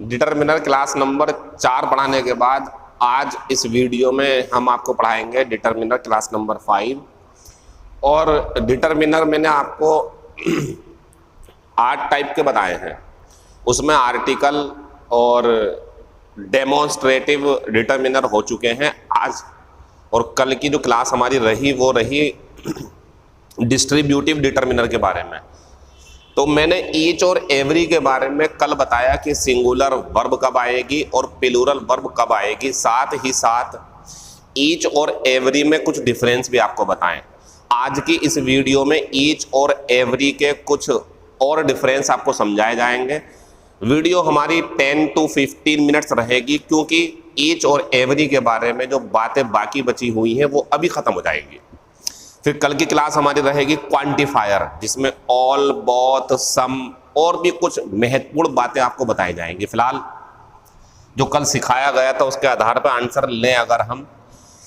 Determiner class number 4 पढ़ाने के बाद आज इस वीडियो में हम आपको पढ़ाएंगे डिटरमिनर क्लास नंबर 5। और डिटरमिनर मैंने आपको 8 टाइप के बताए हैं, उसमें आर्टिकल और डेमोन्स्ट्रेटिव डिटरमिनर हो चुके हैं आज। और कल की जो क्लास हमारी रही वो रही डिस्ट्रीब्यूटिव डिटरमिनर के बारे में। तो मैंने ईच और एवरी के बारे में कल बताया कि सिंगुलर वर्ब कब आएगी और प्लूरल वर्ब कब आएगी, साथ ही साथ ईच और एवरी में कुछ डिफरेंस भी आपको बताएं। आज की इस वीडियो में ईच और एवरी के कुछ और डिफरेंस आपको समझाए जाएंगे। वीडियो हमारी 10 to 15 मिनट्स रहेगी, क्योंकि ईच और एवरी के बारे में जो बातें बाकी बची हुई हैं वो अभी ख़त्म हो जाएगी। फिर कल की क्लास हमारी रहेगी क्वांटिफायर, जिसमें ऑल, बोथ, सम और भी कुछ महत्वपूर्ण बातें आपको बताई जाएंगी। फिलहाल जो कल सिखाया गया था उसके आधार पर आंसर लें अगर हम,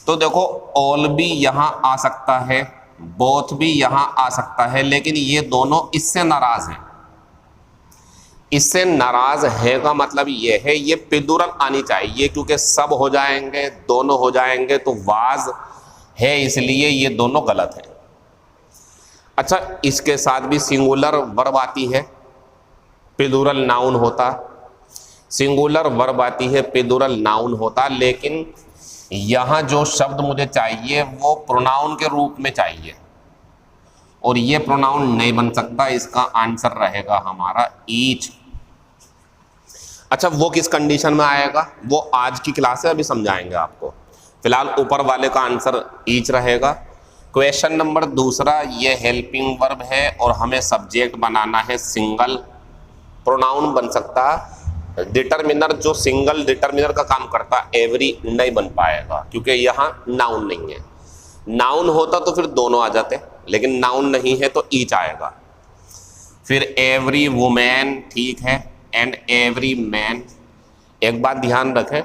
तो देखो ऑल भी यहाँ आ सकता है, बोथ भी यहाँ आ सकता है, लेकिन ये दोनों इससे नाराज हैं। इससे नाराज है का मतलब ये है ये प्लूरल आनी चाहिए, क्योंकि सब हो जाएंगे, दोनों हो जाएंगे तो वाज है, इसलिए ये दोनों गलत है। अच्छा, इसके साथ भी सिंगुलर वर्ब आती है, प्लूरल नाउन होता। सिंगुलर वर्ब आती है, प्लूरल नाउन होता, लेकिन यहाँ जो शब्द मुझे चाहिए वो प्रोनाउन के रूप में चाहिए, और ये प्रोनाउन नहीं बन सकता। इसका आंसर रहेगा हमारा ईच। अच्छा, वो किस कंडीशन में आएगा वो आज की क्लास है, अभी समझाएंगे आपको। फिलहाल ऊपर वाले का आंसर ईच रहेगा। क्वेश्चन नंबर दूसरा, ये हेल्पिंग वर्ब है और हमें सब्जेक्ट बनाना है सिंगल। प्रोनाउन बन सकता, डिटरमिनर जो सिंगल डिटरमिनर का काम करता एवरी नहीं बन पाएगा, क्योंकि यहाँ नाउन नहीं है। नाउन होता तो फिर दोनों आ जाते, लेकिन नाउन नहीं है तो ईच आएगा। फिर एवरी वुमेन, ठीक है, एंड एवरी मैन। एक बात ध्यान रखें,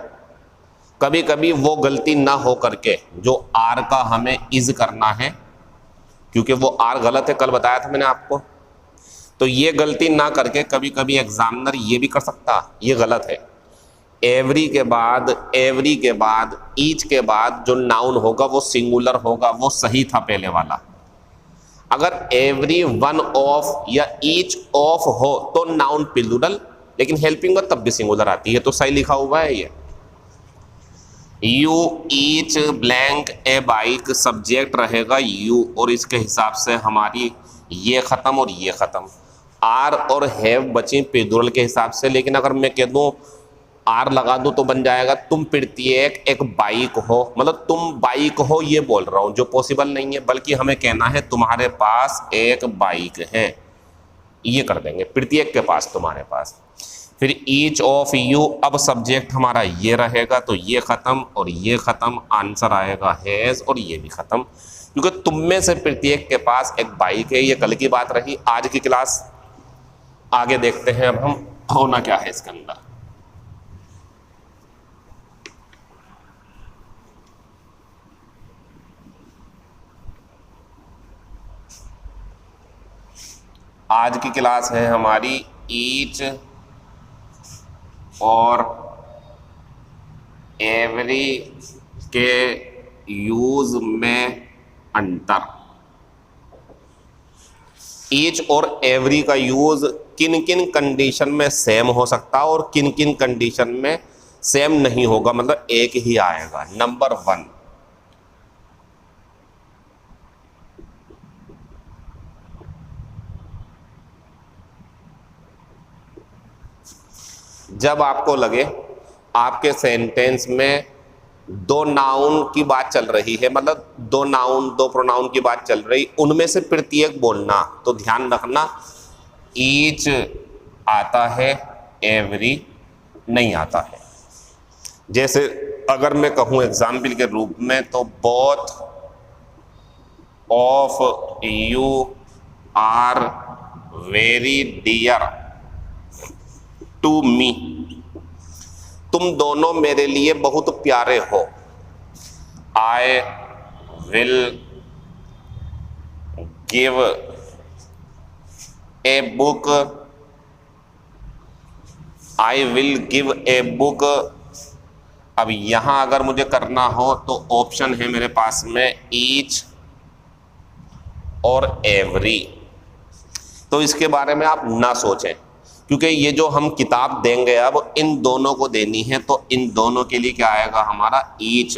कभी कभी वो गलती ना हो करके जो आर का हमें इज करना है, क्योंकि वो आर गलत है, कल बताया था मैंने आपको। तो ये गलती ना करके कभी कभी एग्जामिनर ये भी कर सकता, ये गलत है। एवरी के बाद ईच के बाद जो नाउन होगा वो सिंगुलर होगा, वो सही था पहले वाला। अगर एवरी वन ऑफ या ईच ऑफ हो तो नाउन प्लूरल, लेकिन हेल्पिंग वर्ब तब भी सिंगुलर आती है, तो सही लिखा हुआ है ये। You each blank A bike, subject रहेगा यू, और इसके हिसाब से हमारी ये ख़त्म और ये ख़त्म। आर और हैव बची प्लूरल के हिसाब से, लेकिन अगर मैं कह दूँ आर लगा दूँ तो बन जाएगा तुम प्रत्येक एक बाइक हो, मतलब तुम बाइक हो ये बोल रहा हूँ, जो पॉसिबल नहीं है। बल्कि हमें कहना है तुम्हारे पास एक बाइक है, ये कर देंगे, प्रत्येक के पास, तुम्हारे पास। फिर ईच ऑफ यू, अब सब्जेक्ट हमारा ये रहेगा, तो ये ख़त्म और ये ख़त्म। आंसर आएगा हैज़, और ये भी ख़त्म, क्योंकि तुम में से प्रत्येक के पास एक बाइक है। ये कल की बात रही। आज की क्लास आगे देखते हैं अब हम होना क्या है इसके अंदर। आज की क्लास है हमारी ईच और एवरी के यूज में अंतर। ईच और एवरी का यूज किन किन कंडीशन में सेम हो सकता है और किन किन कंडीशन में सेम नहीं होगा, मतलब एक ही आएगा। नंबर 1, जब आपको लगे आपके सेंटेंस में दो नाउन की बात चल रही है, मतलब दो नाउन दो प्रोनाउन की बात चल रही, उनमें से प्रत्येक बोलना, तो ध्यान रखना ईच आता है, एवरी नहीं आता है। जैसे अगर मैं कहूँ एग्जाम्पल के रूप में, तो both of you are very dear to me, तुम दोनों मेरे लिए बहुत प्यारे हो। I will give a book I will give a book. अब यहां अगर मुझे करना हो तो ऑप्शन है मेरे पास में ईच और एवरी। तो इसके बारे में आप ना सोचें, क्योंकि ये जो हम किताब देंगे अब इन दोनों को देनी है, तो इन दोनों के लिए क्या आएगा हमारा ईच।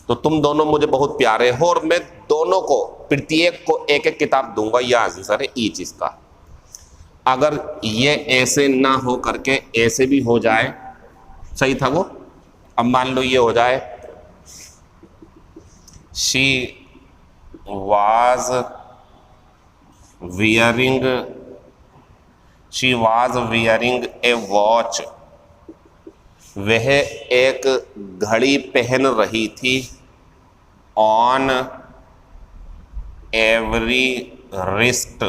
तो तुम दोनों मुझे बहुत प्यारे हो और मैं दोनों को प्रत्येक को एक एक किताब दूंगा, यह आंसर है ईच इसका। अगर ये ऐसे ना हो करके ऐसे भी हो जाए, सही था वो। अब मान लो ये हो जाए she was wearing A watch. वह एक घड़ी पहन रही थी ऑन एवरी रिस्ट।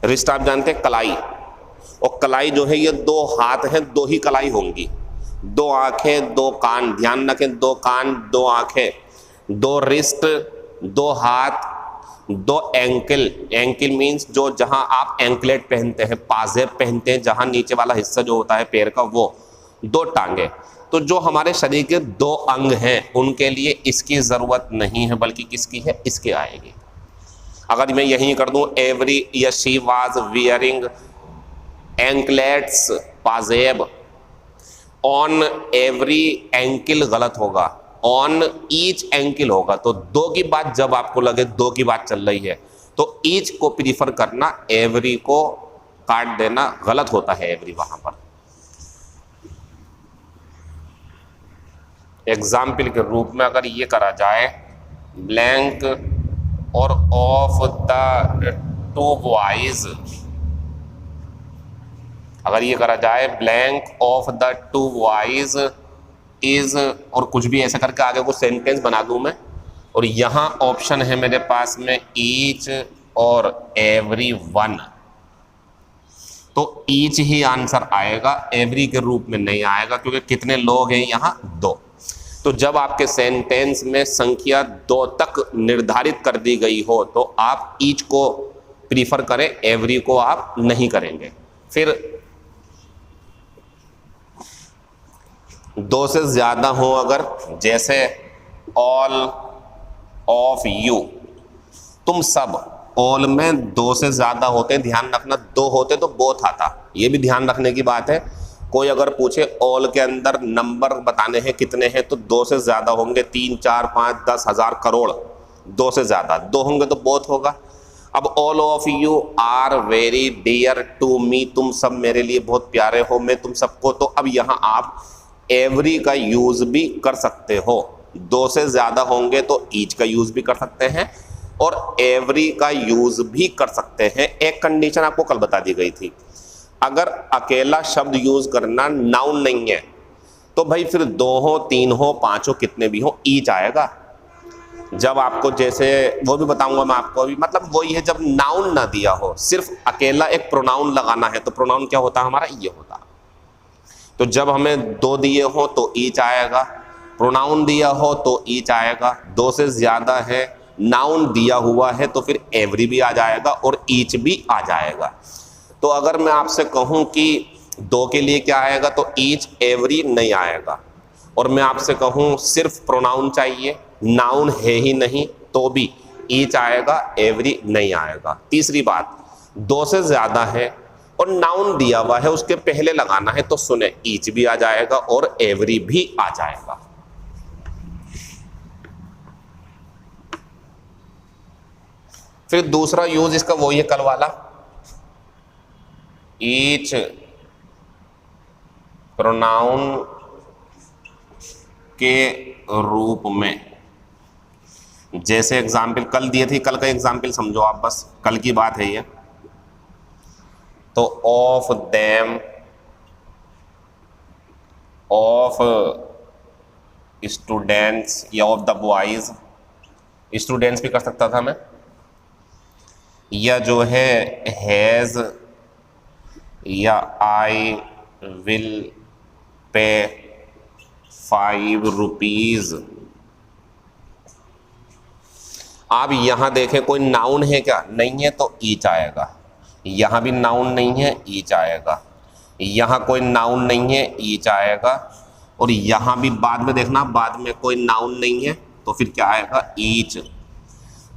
रिस्ट आप जानते हैं कलाई, और कलाई जो है ये दो हाथ हैं, दो ही कलाई होंगी, दो आंखें दो कान, ध्यान रखें, दो कान दो आंखें, दो रिस्ट दो हाथ, दो एंकल। एंकल मीन्स जो जहां आप एंकलेट पहनते हैं, पाजेब पहनते हैं, जहां नीचे वाला हिस्सा जो होता है पैर का, वो दो टांगे। तो जो हमारे शरीर के दो अंग हैं उनके लिए इसकी जरूरत नहीं है, बल्कि किसकी है, इसके आएगी। अगर मैं यही कर दूं एवरी या शी वाज वियरिंग एंकलेट्स पाजेब, ऑन एवरी एंकल गलत होगा, ऑन ईच एंकल होगा। तो दो की बात जब आपको लगे दो की बात चल रही है तो ईच को प्रीफर करना, एवरी को काट देना गलत होता है एवरी वहां पर। एग्जाम्पल के रूप में अगर ये करा जाए ब्लैंक और ऑफ द टू बॉयज, अगर ये करा जाए blank of the two boys is, और कुछ भी ऐसा करके आगे कुछ सेंटेंस बना दूं मैं, और यहां ऑप्शन है मेरे पास में ईच और एवरी वन, तो ईच ही आंसर आएगा, एवरी के रूप में नहीं आएगा, क्योंकि कितने लोग हैं यहां, दो। तो जब आपके सेंटेंस में संख्या दो तक निर्धारित कर दी गई हो तो आप ईच को प्रीफर करें, एवरी को आप नहीं करेंगे। फिर दो से ज्यादा हो अगर, जैसे ऑल ऑफ यू, तुम सब, ऑल में दो से ज्यादा होते, ध्यान रखना, दो होते तो बोथ आता, ये भी ध्यान रखने की बात है। कोई अगर पूछे ऑल के अंदर नंबर बताने हैं कितने हैं, तो दो से ज्यादा होंगे, 3 4 5 10 1000 करोड़, दो से ज्यादा, दो होंगे तो बोथ होगा। अब all of you are very dear to me, तुम सब मेरे लिए बहुत प्यारे हो, मैं तुम सबको, तो अब यहाँ आप एवरी का यूज भी कर सकते हो। दो से ज्यादा होंगे तो ईच का यूज भी कर सकते हैं और एवरी का यूज भी कर सकते हैं। एक कंडीशन आपको कल बता दी गई थी, अगर अकेला शब्द यूज करना, नाउन नहीं है, तो भाई फिर दो हो, तीन हो, पांच हो, कितने भी हो, ईच आएगा। जब आपको, जैसे वो भी बताऊंगा मैं आपको अभी, मतलब वही है जब नाउन ना दिया हो, सिर्फ अकेला एक प्रोनाउन लगाना है, तो प्रोनाउन क्या होता है हमारा, ये होता। तो जब हमें दो दिए हो तो ईच आएगा, प्रोनाउन दिया हो तो ईच आएगा, दो से ज्यादा है, नाउन दिया हुआ है, तो फिर एवरी भी आ जाएगा और ईच भी आ जाएगा। तो अगर मैं आपसे कहूं कि दो के लिए क्या आएगा, तो ईच एवरी नहीं आएगा, और मैं आपसे कहूं सिर्फ प्रोनाउन चाहिए, नाउन है ही नहीं, तो भी ईच आएगा, एवरी नहीं आएगा। तीसरी बात, दो से ज्यादा है और नाउन दिया हुआ है, उसके पहले लगाना है, तो सुने ईच भी आ जाएगा और एवरी भी आ जाएगा। फिर दूसरा यूज इसका वही है कल वाला, ईच प्रोनाउन के रूप में। जैसे एग्जाम्पल कल दिए थी, कल का एग्जाम्पल समझो आप, बस कल की बात है ये। तो ऑफ देम, ऑफ स्टूडेंट्स या ऑफ द बॉयज, स्टूडेंट्स भी कर सकता था मैं, या जो है हैज, या आई विल पे 5 रुपीज। आप यहां देखें कोई नाउन है क्या, नहीं है, तो ईच आएगा। यहां भी नाउन नहीं है, ईच आएगा। यहाँ कोई नाउन नहीं है, ईच आएगा। और यहाँ भी बाद में देखना, बाद में कोई नाउन नहीं है तो फिर क्या आएगा, ईच।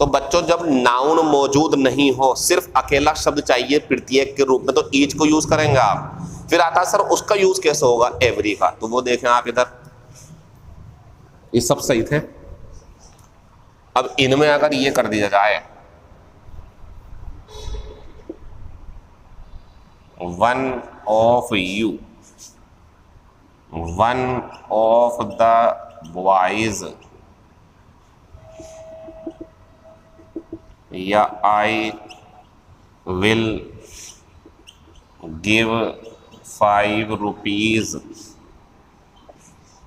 तो बच्चों जब नाउन मौजूद नहीं हो, सिर्फ अकेला शब्द चाहिए प्रत्येक के रूप में, तो ईच को यूज करेंगे आप। फिर आता सर उसका यूज कैसे होगा, एवरी का। तो वो देखें आप इधर, ये सब सही थे। अब इनमें अगर ये कर दिया जाए, one of you, one of the boys, या आई विल गिव 5 रुपीज।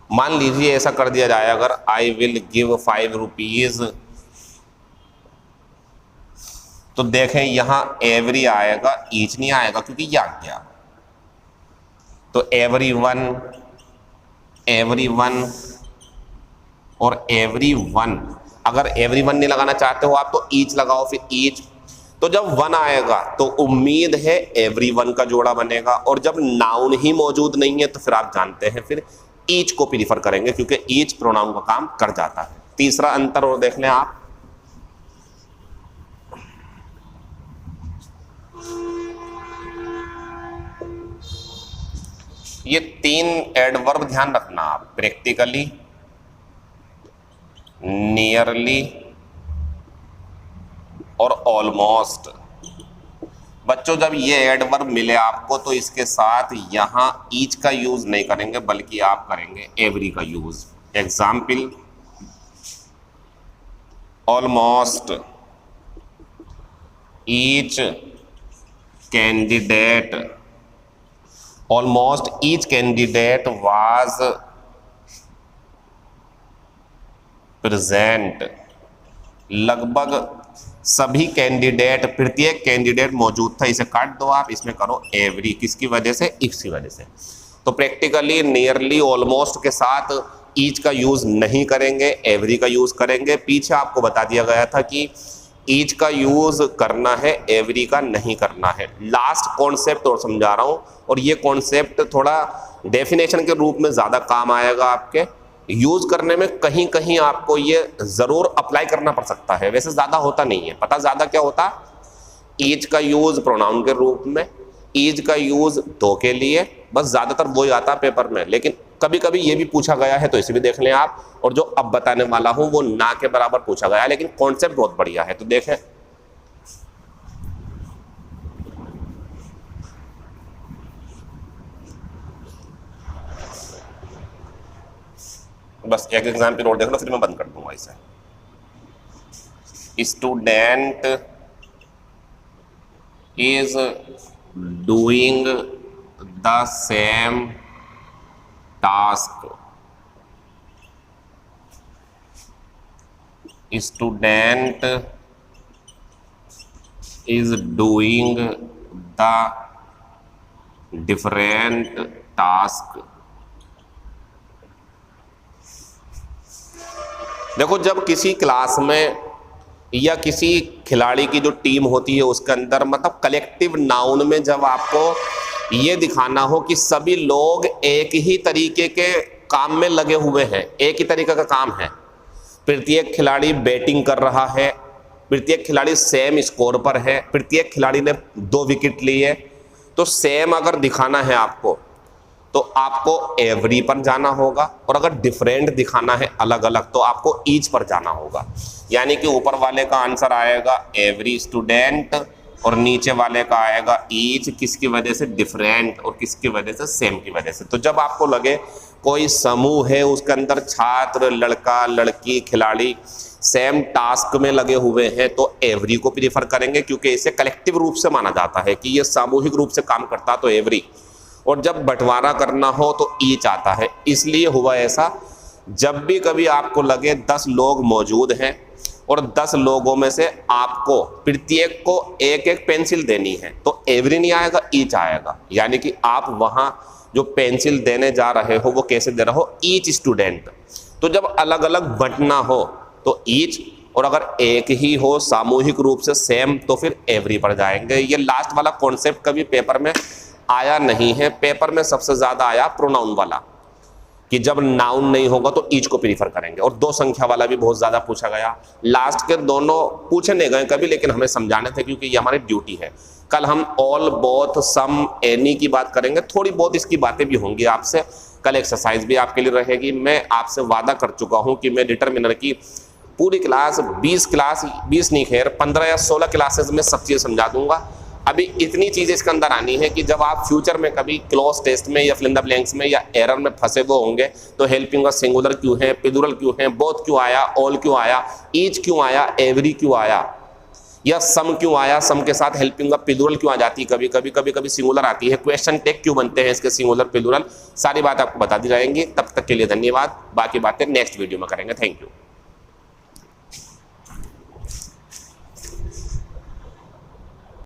मान लीजिए ऐसा कर दिया जाए, अगर आई विल गिव 5 रुपीज, तो देखें यहां एवरी आएगा, ईच नहीं आएगा क्योंकि ये आ गया। तो एवरी वन और एवरी वन, अगर एवरी वन नहीं लगाना चाहते हो आप तो ईच लगाओ, फिर ईच। तो जब वन आएगा तो उम्मीद है एवरी वन का जोड़ा बनेगा, और जब नाउन ही मौजूद नहीं है तो फिर आप जानते हैं फिर ईच को प्रीफर करेंगे, क्योंकि ईच प्रोनाउन का काम कर जाता है। तीसरा अंतर और देख लें आप, ये 3 एडवर्ब ध्यान रखना आप, प्रैक्टिकली, नियरली और ऑलमोस्ट। बच्चों जब ये एडवर्ब मिले आपको तो इसके साथ यहां ईच का यूज नहीं करेंगे, बल्कि आप करेंगे एवरी का use. Example, almost each candidate, almost each candidate was present, लगभग सभी कैंडिडेट, प्रत्येक कैंडिडेट मौजूद था। इसे काट दो आप, इसमें करो एवरी, किसकी वजह से, इफ की वजह से। तो प्रैक्टिकली नियरली ऑलमोस्ट के साथ ईच का यूज नहीं करेंगे, एवरी का यूज करेंगे। पीछे आपको बता दिया गया था कि ईच का यूज करना है, एवरी का नहीं करना है। लास्ट कॉन्सेप्ट और समझा रहा हूं, और ये कॉन्सेप्ट थोड़ा डेफिनेशन के रूप में ज्यादा काम आएगा आपके, यूज करने में कहीं कहीं आपको ये जरूर अप्लाई करना पड़ सकता है, वैसे ज्यादा होता नहीं है। पता ज्यादा क्या होता, ईच का यूज प्रोनाउन के रूप में, ईज का यूज दो के लिए, बस ज्यादातर वही आता पेपर में। लेकिन कभी कभी ये भी पूछा गया है तो इसे भी देख लें आप, और जो अब बताने वाला हूं वो ना के बराबर पूछा गया है, लेकिन कॉन्सेप्ट बहुत बढ़िया है। तो देखें, बस एक एग्जाम्पल और देख लो, फिर मैं बंद कर दूंगा इसे। Student is doing the same task, student is doing the different task. देखो जब किसी क्लास में या किसी खिलाड़ी की जो टीम होती है उसके अंदर, मतलब कलेक्टिव नाउन में, जब आपको ये दिखाना हो कि सभी लोग एक ही तरीके के काम में लगे हुए हैं, एक ही तरीके का काम है, प्रत्येक खिलाड़ी बैटिंग कर रहा है, प्रत्येक खिलाड़ी सेम स्कोर पर है, प्रत्येक खिलाड़ी ने 2 विकेट लिए, तो सेम अगर दिखाना है आपको तो आपको एवरी पर जाना होगा, और अगर डिफरेंट दिखाना है अलग अलग तो आपको ईच पर जाना होगा। यानी कि ऊपर वाले का आंसर आएगा एवरी स्टूडेंट, और नीचे वाले का आएगा ईच, किसकी वजह से, डिफरेंट, और किसकी वजह से, सेम की वजह से। तो जब आपको लगे कोई समूह है, उसके अंदर छात्र, लड़का लड़की, खिलाड़ी सेम टास्क में लगे हुए हैं, तो एवरी को प्रीफर करेंगे, क्योंकि इसे कलेक्टिव रूप से माना जाता है कि ये सामूहिक रूप से काम करता, तो एवरी। और जब बंटवारा करना हो तो ईच आता है। इसलिए हुआ ऐसा, जब भी कभी आपको लगे 10 लोग मौजूद हैं और 10 लोगों में से आपको प्रत्येक को एक एक पेंसिल देनी है, तो एवरी नहीं आएगा, ईच आएगा। यानी कि आप वहां जो पेंसिल देने जा रहे हो वो कैसे दे रहे हो, ईच स्टूडेंट। तो जब अलग अलग बंटना हो तो ईच, और अगर एक ही हो सामूहिक रूप से सेम तो फिर एवरी पर जाएंगे। ये लास्ट वाला कॉन्सेप्ट कभी पेपर में आया नहीं है, पेपर में सबसे ज्यादा आया प्रोनाउन वाला, कि जब नाउन नहीं होगा तो ईच को प्रीफर करेंगे, और दो संख्या वाला भी बहुत ज्यादा पूछा गया। लास्ट के दोनों पूछे नहीं गए कभी, लेकिन हमें समझाने थे क्योंकि ये हमारी ड्यूटी है। कल हम ऑल, बोथ, सम, एनी की बात करेंगे, थोड़ी बहुत इसकी बातें भी होंगी आपसे। कल एक्सरसाइज भी आपके लिए रहेगी। मैं आपसे वादा कर चुका हूं कि मैं डिटरमिनर की पूरी क्लास 20 नहीं खैर 15 या 16 क्लासेस में सब चीज़ समझा दूंगा। अभी इतनी चीज़ इसके अंदर आनी है कि जब आप फ्यूचर में कभी क्लोज टेस्ट में या फिल इन द ब्लैंक्स में या एरर में फंसे हुए होंगे तो हेल्पिंग का सिंगुलर क्यों है, प्लूरल क्यों है, बोथ क्यों आया, ऑल क्यों आया, ईच क्यों आया, एवरी क्यों आया, या सम क्यों आया, सम के साथ हेल्पिंग का प्लूरल क्यों आ जाती है, कभी सिंगुलर आती है, क्वेश्चन टेक क्यों बनते हैं इसके सिंगुलर प्लूरल, सारी बात आपको बता दी जाएंगी। तब तक के लिए धन्यवाद। बाकी बातें नेक्स्ट वीडियो में करेंगे। Thank you.